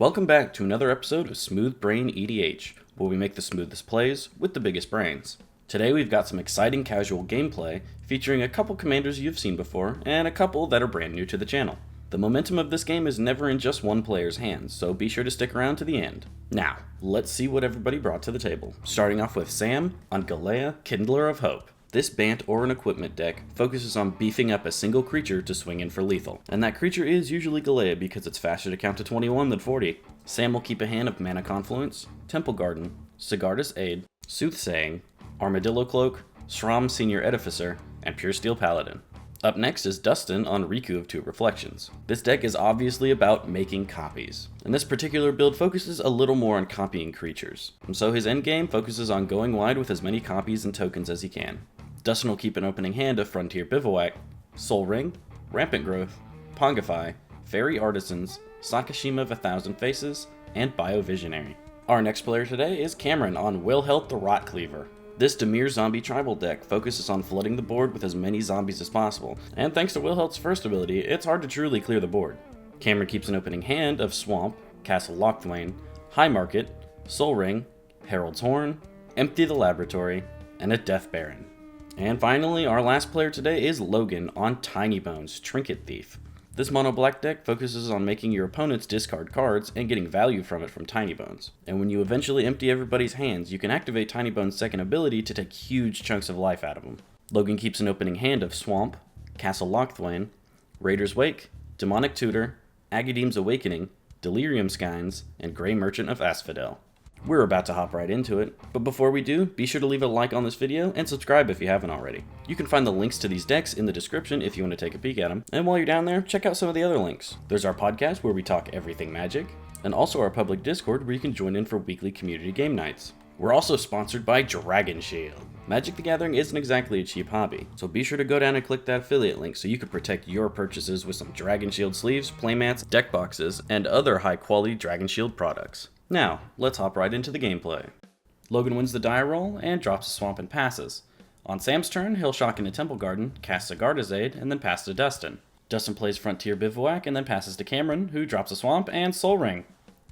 Welcome back to another episode of SmoothBrainEDH, where we make the smoothest plays with the biggest brains. Today we've got some exciting casual gameplay featuring a couple commanders you've seen before and a couple that are brand new to the channel. The momentum of this game is never in just one player's hands, so be sure to stick around to the end. Now, let's see what everybody brought to the table. Starting off with Sam on Galea, Kindler of Hope. This Bant or an equipment deck focuses on beefing up a single creature to swing in for lethal, and that creature is usually Galea because it's faster to count to 21 than 40. Sam will keep a hand of Mana Confluence, Temple Garden, Sigarda's Aid, Soothsaying, Armadillo Cloak, Shram Senior Edificer, and Pure Steel Paladin. Up next is Dustin on Riku of Two Reflections. This deck is obviously about making copies, and this particular build focuses a little more on copying creatures, and so his endgame focuses on going wide with as many copies and tokens as he can. Dustin will keep an opening hand of Frontier Bivouac, Soul Ring, Rampant Growth, Pongify, Fairy Artisans, Sakashima of 1,000 Faces, and Biovisionary. Our next player today is Cameron on Wilhelt the Rot Cleaver. This Dimir zombie tribal deck focuses on flooding the board with as many zombies as possible, and thanks to Wilhelt's first ability, it's hard to truly clear the board. Cameron keeps an opening hand of Swamp, Castle Lochthwain, High Market, Soul Ring, Herald's Horn, Empty the Laboratory, and a Death Baron. And finally, our last player today is Logan on Tinybones, Trinket Thief. This mono black deck focuses on making your opponents discard cards and getting value from it from Tinybones. And when you eventually empty everybody's hands, you can activate Tinybones' second ability to take huge chunks of life out of them. Logan keeps an opening hand of Swamp, Castle Lochthwain, Raider's Wake, Demonic Tutor, Agadeem's Awakening, Delirium Skynes, and Grey Merchant of Asphodel. We're about to hop right into it, but before we do, be sure to leave a like on this video and subscribe if you haven't already. You can find the links to these decks in the description if you want to take a peek at them, and while you're down there, check out some of the other links. There's our podcast where we talk everything Magic, and also our public Discord where you can join in for weekly community game nights. We're also sponsored by Dragon Shield. Magic the Gathering isn't exactly a cheap hobby, so be sure to go down and click that affiliate link so you can protect your purchases with some Dragon Shield sleeves, playmats, deck boxes, and other high quality Dragon Shield products. Now, let's hop right into the gameplay. Logan wins the die roll and drops a Swamp and passes. On Sam's turn, he'll shock into Temple Garden, cast Sigarda's Aid, and then pass to Dustin. Dustin plays Frontier Bivouac and then passes to Cameron, who drops a Swamp and Soul Ring.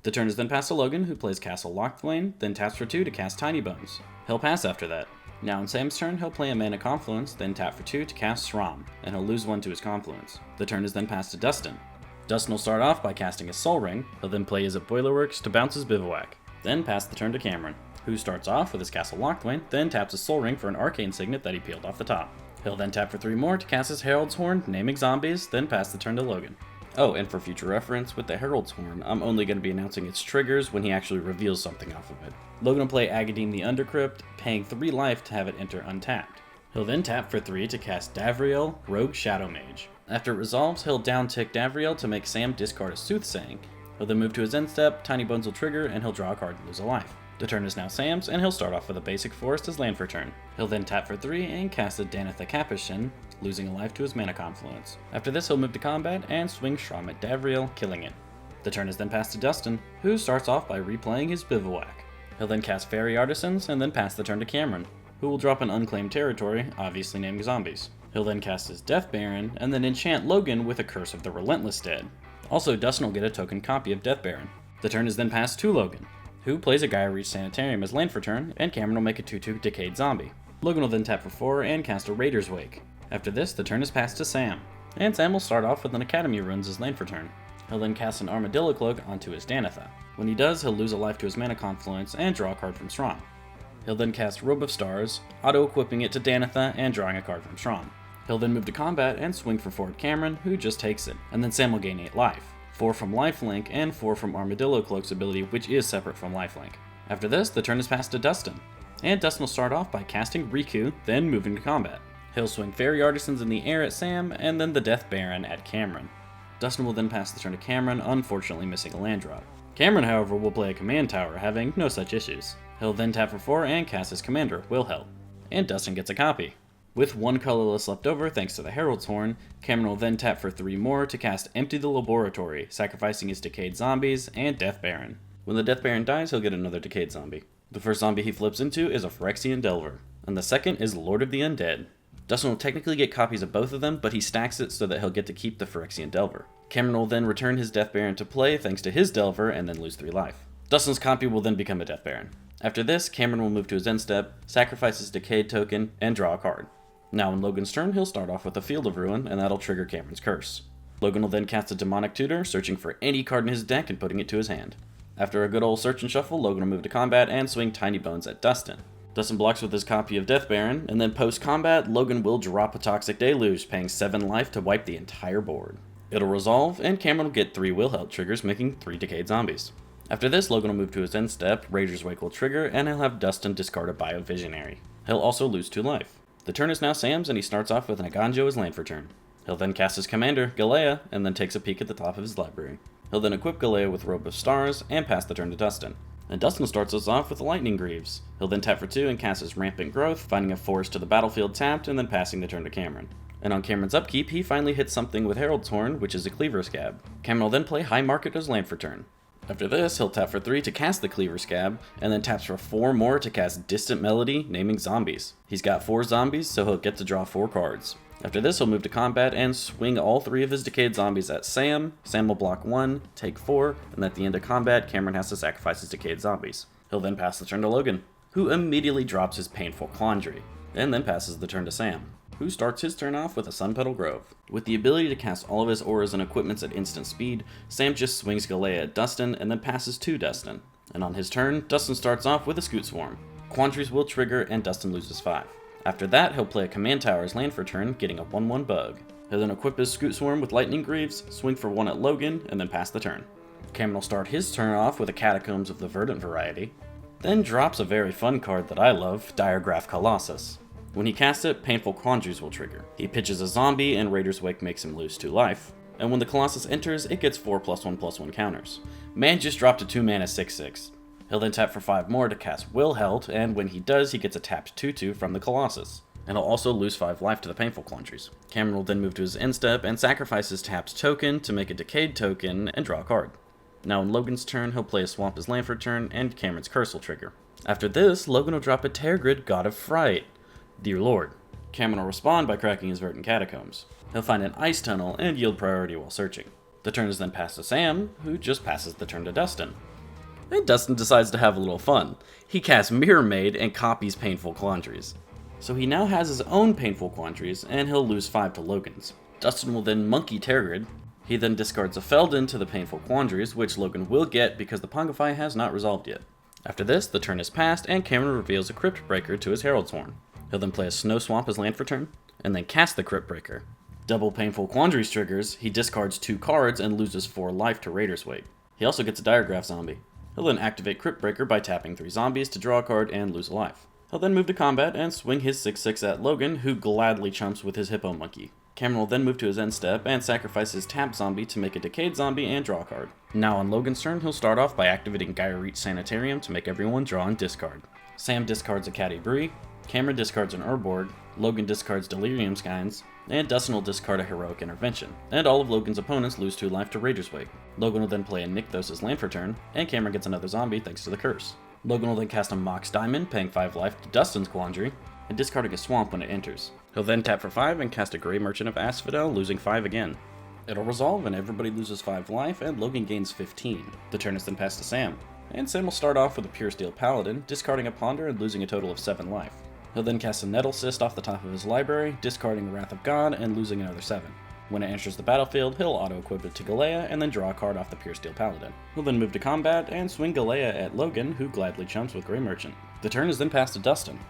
The turn is then passed to Logan, who plays Castle Lochthwain, then taps for 2 to cast Tinybones. He'll pass after that. Now on Sam's turn, he'll play a Mana Confluence, then tap for 2 to cast Shram, and he'll lose 1 to his Confluence. The turn is then passed to Dustin. Dustin will start off by casting a Soul Ring, he'll then play his Boilerworks to bounce his Bivouac. Then pass the turn to Cameron, who starts off with his Castle Lochthwain, then taps his Soul Ring for an Arcane Signet that he peeled off the top. He'll then tap for 3 more to cast his Herald's Horn, naming zombies, then pass the turn to Logan. Oh, and for future reference, with the Herald's Horn, I'm only going to be announcing its triggers when he actually reveals something off of it. Logan will play Agadeem the Undercrypt, paying 3 life to have it enter untapped. He'll then tap for 3 to cast Davriel, Rogue Shadow Mage. After it resolves, he'll down-tick Davriel to make Sam discard a Soothsaying. He'll then move to his end step, Tinybones will trigger, and he'll draw a card and lose a life. The turn is now Sam's, and he'll start off with a basic forest as land for turn. He'll then tap for 3 and cast a Danitha Capuchin, losing a life to his Mana Confluence. After this, he'll move to combat and swing Shram at Davriel, killing it. The turn is then passed to Dustin, who starts off by replaying his Bivouac. He'll then cast Fairy Artisans, and then pass the turn to Cameron, who will drop an unclaimed territory, obviously named Zombies. He'll then cast his Death Baron, and then enchant Logan with a Curse of the Relentless Dead. Also, Dustin will get a token copy of Death Baron. The turn is then passed to Logan, who plays a Gaia Reach Sanitarium as land for turn, and Cameron will make a 2/2 Decayed Zombie. Logan will then tap for 4 and cast a Raider's Wake. After this, the turn is passed to Sam, and Sam will start off with an Academy Runes as land for turn. He'll then cast an Armadillo Cloak onto his Danitha. When he does, he'll lose a life to his Mana Confluence and draw a card from Shram. He'll then cast Robe of Stars, auto-equipping it to Danitha and drawing a card from Shram. He'll then move to combat and swing for 4 at Cameron, who just takes it, and then Sam will gain 8 life, 4 from Lifelink and 4 from Armadillo Cloak's ability, which is separate from Lifelink. After this, the turn is passed to Dustin, and Dustin will start off by casting Riku, then moving to combat. He'll swing Fairy Artisans in the air at Sam, and then the Death Baron at Cameron. Dustin will then pass the turn to Cameron, unfortunately missing a land drop. Cameron, however, will play a Command Tower, having no such issues. He'll then tap for 4 and cast his commander, Wilhelt, and Dustin gets a copy. With 1 colorless left over thanks to the Herald's Horn, Cameron will then tap for 3 more to cast Empty the Laboratory, sacrificing his Decayed Zombies and Death Baron. When the Death Baron dies, he'll get another Decayed Zombie. The first zombie he flips into is a Phyrexian Delver, and the second is Lord of the Undead. Dustin will technically get copies of both of them, but he stacks it so that he'll get to keep the Phyrexian Delver. Cameron will then return his Death Baron to play thanks to his Delver and then lose 3 life. Dustin's copy will then become a Death Baron. After this, Cameron will move to his end step, sacrifice his Decayed token, and draw a card. Now on Logan's turn, he'll start off with a Field of Ruin, and that'll trigger Cameron's curse. Logan will then cast a Demonic Tutor, searching for any card in his deck and putting it to his hand. After a good old search and shuffle, Logan will move to combat and swing Tinybones at Dustin. Dustin blocks with his copy of Death Baron, and then post-combat, Logan will drop a Toxic Deluge, paying 7 life to wipe the entire board. It'll resolve, and Cameron will get 3 Wilhelt triggers, making 3 Decayed Zombies. After this, Logan will move to his end step, Raider's Wake will trigger, and he'll have Dustin discard a Biovisionary. He'll also lose 2 life. The turn is now Sam's, and he starts off with an Aganjo as land for turn. He'll then cast his commander, Galea, and then takes a peek at the top of his library. He'll then equip Galea with Robe of Stars, and pass the turn to Dustin. And Dustin starts us off with Lightning Greaves. He'll then tap for 2 and cast his Rampant Growth, finding a forest to the battlefield tapped, and then passing the turn to Cameron. And on Cameron's upkeep, he finally hits something with Herald's Horn, which is a Cleaver Scab. Cameron will then play High Market as land for turn. After this, he'll tap for 3 to cast the Cleaver Scab, and then taps for 4 more to cast Distant Melody, naming zombies. He's got 4 zombies, so he'll get to draw 4 cards. After this, he'll move to combat and swing all 3 of his Decayed Zombies at Sam. Sam will block 1, take 4, and at the end of combat, Cameron has to sacrifice his Decayed Zombies. He'll then pass the turn to Logan, who immediately drops his Painful Quandary, and then passes the turn to Sam, who starts his turn off with a Sunpetal Grove. With the ability to cast all of his auras and equipments at instant speed, Sam just swings Galea at Dustin and then passes to Dustin. And on his turn, Dustin starts off with a Scoot Swarm. Quandaries will trigger and Dustin loses 5. After that, he'll play a Command Tower as land for turn, getting a 1/1 bug. He'll then equip his Scoot Swarm with Lightning Greaves, swing for 1 at Logan, and then pass the turn. Cameron will start his turn off with a Catacombs of the Verdant variety, then drops a very fun card that I love, Diregraph Colossus. When he casts it, Painful Quandaries will trigger. He pitches a zombie, and Raider's Wake makes him lose 2 life. And when the Colossus enters, it gets 4+1/+1 counters. Man just dropped a 2-mana 6/6. He'll then tap for 5 more to cast Wilhelt, and when he does, he gets a tapped 2/2 from the Colossus. And he'll also lose 5 life to the Painful Quandaries. Cameron will then move to his end step and sacrifice his tapped token to make a Decayed token and draw a card. Now on Logan's turn, he'll play a Swamp as land for turn, and Cameron's Curse will trigger. After this, Logan will drop a Tergrid, God of Fright. Dear Lord. Cameron will respond by cracking his Verdant Catacombs. He'll find an Ice Tunnel and yield priority while searching. The turn is then passed to Sam, who just passes the turn to Dustin. And Dustin decides to have a little fun. He casts Mirror Maid and copies Painful Quandaries. So he now has his own Painful Quandaries, and he'll lose 5 to Logan's. Dustin will then Monkey Tergrid. He then discards a Feldon to the Painful Quandaries, which Logan will get because the Pungify has not resolved yet. After this, the turn is passed, and Cameron reveals a Crypt Breaker to his Herald's Horn. He'll then play a Snow Swamp as land for turn, and then cast the Crypt Breaker. Double Painful Quandaries triggers, he discards 2 cards and loses 4 life to Raider's Wake. He also gets a Diregraph Zombie. He'll then activate Crypt Breaker by tapping 3 zombies to draw a card and lose a life. He'll then move to combat and swing his 6/6 at Logan, who gladly chumps with his Hippo Monkey. Cameron will then move to his end step and sacrifice his tapped zombie to make a Decayed zombie and draw a card. Now on Logan's turn, he'll start off by activating Gyreet Sanitarium to make everyone draw and discard. Sam discards a Caddy Bree, Cameron discards an Urborg, Logan discards Delirium Skynes, and Dustin will discard a Heroic Intervention. And all of Logan's opponents lose 2 life to Raider's Wake. Logan will then play a Nykthos as land for turn, and Cameron gets another zombie thanks to the curse. Logan will then cast a Mox Diamond, paying 5 life to Dustin's Quandary, and discarding a Swamp when it enters. He'll then tap for 5 and cast a Grey Merchant of Asphodel, losing 5 again. It'll resolve and everybody loses 5 life, and Logan gains 15. The turn is then passed to Sam. And Sam will start off with a Pure Steel Paladin, discarding a Ponder and losing a total of 7 life. He'll then cast a Nettle Cyst off the top of his library, discarding Wrath of God and losing another 7. When it enters the battlefield, he'll auto-equip it to Galea and then draw a card off the Pure Steel Paladin. He'll then move to combat and swing Galea at Logan, who gladly chumps with Grey Merchant. The turn is then passed to Dustin,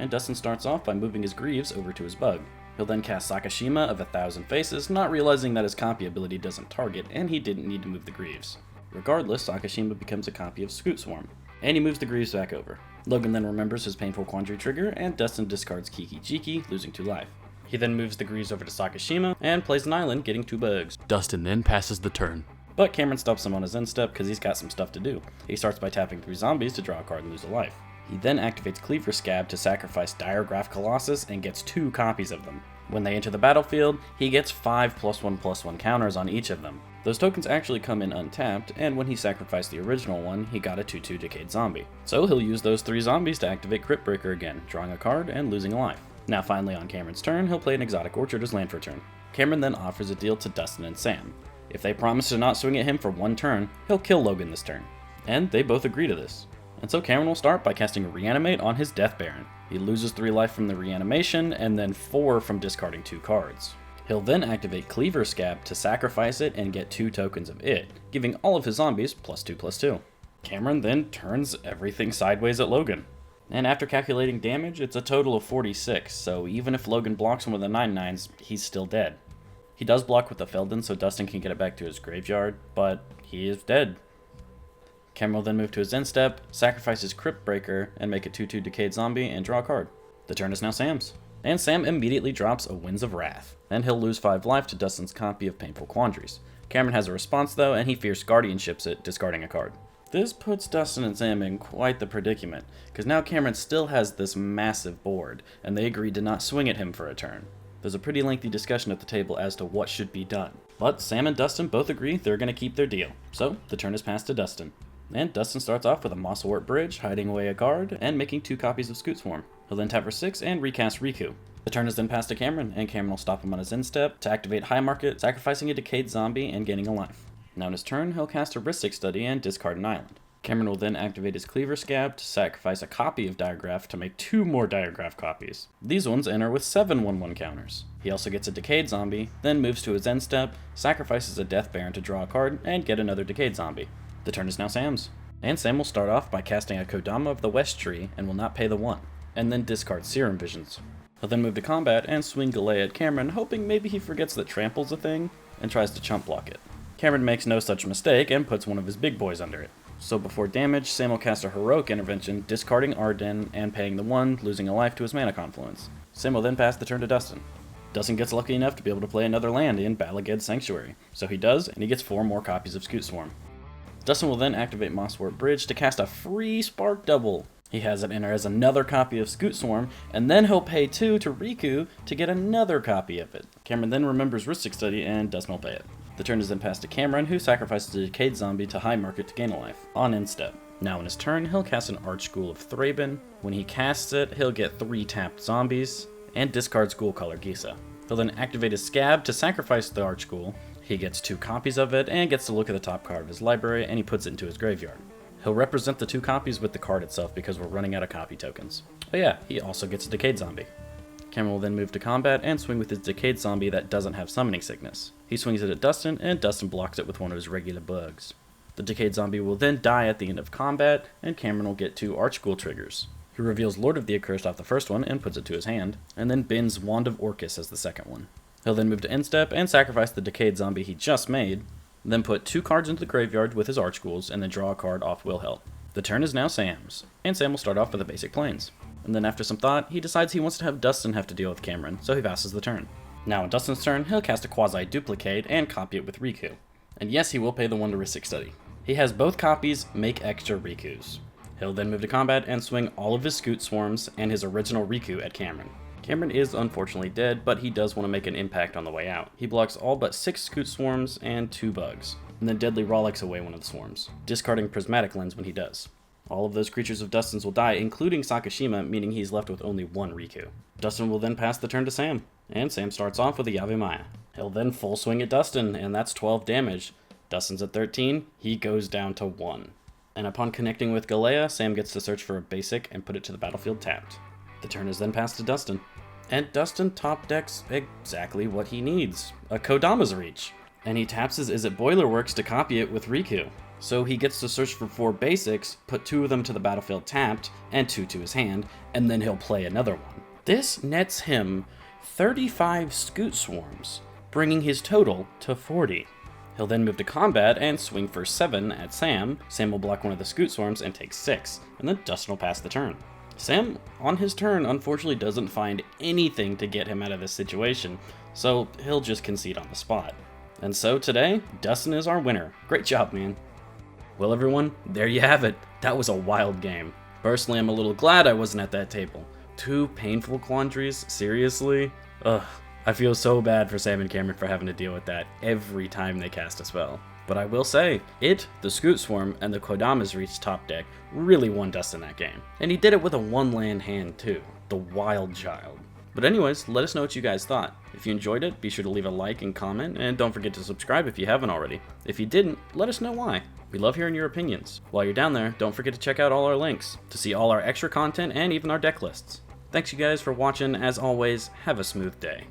and Dustin starts off by moving his Greaves over to his Bug. He'll then cast Sakashima of 1,000 Faces, not realizing that his copy ability doesn't target, and he didn't need to move the Greaves. Regardless, Sakashima becomes a copy of Scoot Swarm, and he moves the Greaves back over. Logan then remembers his Painful Quandary trigger, and Dustin discards Kiki Jiki, losing 2 life. He then moves the Greaves over to Sakashima, and plays an island, getting 2 bugs. Dustin then passes the turn. But Cameron stops him on his end step because he's got some stuff to do. He starts by tapping 3 zombies to draw a card and lose a life. He then activates Cleaver Scab to sacrifice Diregraph Colossus and gets 2 copies of them. When they enter the battlefield, he gets 5 +1/+1 counters on each of them. Those tokens actually come in untapped, and when he sacrificed the original one, he got a 2/2 Decayed Zombie. So he'll use those 3 zombies to activate Crypt Breaker again, drawing a card and losing a life. Now finally on Cameron's turn, he'll play an Exotic Orchard as land for turn. Cameron then offers a deal to Dustin and Sam. If they promise to not swing at him for one turn, he'll kill Logan this turn. And they both agree to this. And so Cameron will start by casting Reanimate on his Death Baron. He loses 3 life from the reanimation, and then 4 from discarding 2 cards. He'll then activate Cleaver Scab to sacrifice it and get 2 tokens of it, giving all of his zombies +2/+2. Cameron then turns everything sideways at Logan. And after calculating damage, it's a total of 46, so even if Logan blocks him with a 9/9s, he's still dead. He does block with the Felden so Dustin can get it back to his graveyard, but he is dead. Cameron will then move to his end step, sacrifice his Crypt Breaker, and make a 2/2 Decayed Zombie and draw a card. The turn is now Sam's. And Sam immediately drops a Winds of Wrath, and he'll lose 5 life to Dustin's copy of Painful Quandaries. Cameron has a response though, and he fierce guardianships it, discarding a card. This puts Dustin and Sam in quite the predicament, because now Cameron still has this massive board, and they agreed to not swing at him for a turn. There's a pretty lengthy discussion at the table as to what should be done, but Sam and Dustin both agree they're going to keep their deal, so the turn is passed to Dustin. And Dustin starts off with a Mosswort Bridge, hiding away a card, and making 2 copies of Scoot Swarm. He'll then tap for 6 and recast Riku. The turn is then passed to Cameron, and Cameron will stop him on his end step to activate High Market, sacrificing a Decayed Zombie and gaining a life. Now on his turn, he'll cast Heuristic Study and discard an island. Cameron will then activate his Cleaver Scab to sacrifice a copy of Diagraph to make 2 more Diagraph copies. These ones enter with 7 1/1 counters. He also gets a Decayed Zombie, then moves to his end step, sacrifices a Death Baron to draw a card, and get another Decayed Zombie. The turn is now Sam's. And Sam will start off by casting a Kodama of the West Tree and will not pay the 1, and then discard Serum Visions. He'll then move to combat and swing Galea at Cameron, hoping maybe he forgets that Trample's a thing, and tries to chump block it. Cameron makes no such mistake and puts one of his big boys under it. So before damage, Sam will cast a Heroic Intervention, discarding Arden and paying the 1, losing a life to his Mana Confluence. Sam will then pass the turn to Dustin. Dustin gets lucky enough to be able to play another land in Bala Ged's Sanctuary, so he does, and he gets 4 more copies of Scoot Swarm. Dustin will then activate Mosswort Bridge to cast a free Spark Double. He has it enter as another copy of Scoot Swarm, and then he'll pay 2 to Riku to get another copy of it. Cameron then remembers Heuristic Study, and Dustin will pay it. The turn is then passed to Cameron, who sacrifices a Decayed Zombie to High Market to gain a life, on end step. Now in his turn, he'll cast an Archghoul of Thraben. When he casts it, he'll get 3 tapped zombies, and discards Ghoul Color Gisa. He'll then activate his Scab to sacrifice the Archghoul. He gets 2 copies of it, and gets to look at the top card of his library, and he puts it into his graveyard. He'll represent the 2 copies with the card itself because we're running out of copy tokens. Oh yeah, he also gets a Decayed Zombie. Cameron will then move to combat and swing with his Decayed Zombie that doesn't have Summoning Sickness. He swings it at Dustin, and Dustin blocks it with one of his regular bugs. The Decayed Zombie will then die at the end of combat, and Cameron will get 2 Archghoul triggers. He reveals Lord of the Accursed off the first one and puts it to his hand, and then bins Wand of Orcus as the second one. He'll then move to end step and sacrifice the Decayed Zombie he just made, then put 2 cards into the graveyard with his Archghouls, and then draw a card off Wilhelt. The turn is now Sam's, and Sam will start off with the basic plains. And then after some thought, he decides he wants to have Dustin have to deal with Cameron, so he passes the turn. Now on Dustin's turn, he'll cast a Quasi-Duplicate and copy it with Riku. And yes, he will pay the 1 to Heuristic Study. He has both copies make extra Rikus. He'll then move to combat and swing all of his Scoot Swarms and his original Riku at Cameron. Cameron is unfortunately dead, but he does want to make an impact on the way out. He blocks all but 6 Scoot Swarms and 2 bugs, and then Deadly Rollicks away one of the swarms, discarding Prismatic Lens when he does. All of those creatures of Dustin's will die, including Sakashima, meaning he's left with only 1 Riku. Dustin will then pass the turn to Sam, and Sam starts off with a Yavimaya. He'll then full swing at Dustin, and that's 12 damage. Dustin's at 13, he goes down to 1. And upon connecting with Galea, Sam gets to search for a basic and put it to the battlefield tapped. The turn is then passed to Dustin. And Dustin top decks exactly what he needs, a Kodama's Reach. And he taps his Is It Boilerworks to copy it with Riku. So he gets to search for 4 basics, put 2 of them to the battlefield tapped, and 2 to his hand, and then he'll play another one. This nets him 35 Scoot Swarms, bringing his total to 40. He'll then move to combat and swing for 7 at Sam. Sam will block one of the Scoot Swarms and take 6, and then Dustin will pass the turn. Sam, on his turn, unfortunately doesn't find anything to get him out of this situation, so he'll just concede on the spot. And so today, Dustin is our winner. Great job, man. Well everyone, there you have it. That was a wild game. Personally, I'm a little glad I wasn't at that table. 2 painful quandaries? Seriously? Ugh. I feel so bad for Sam and Cameron for having to deal with that every time they cast a spell. But I will say, the Scoot Swarm, and the Kodama's Reach top deck really won Dustin that game. And he did it with a 1-land hand too, the Wild Child. But anyways, let us know what you guys thought. If you enjoyed it, be sure to leave a like and comment, and don't forget to subscribe if you haven't already. If you didn't, let us know why. We love hearing your opinions. While you're down there, don't forget to check out all our links to see all our extra content and even our deck lists. Thanks you guys for watching. As always, have a smooth day.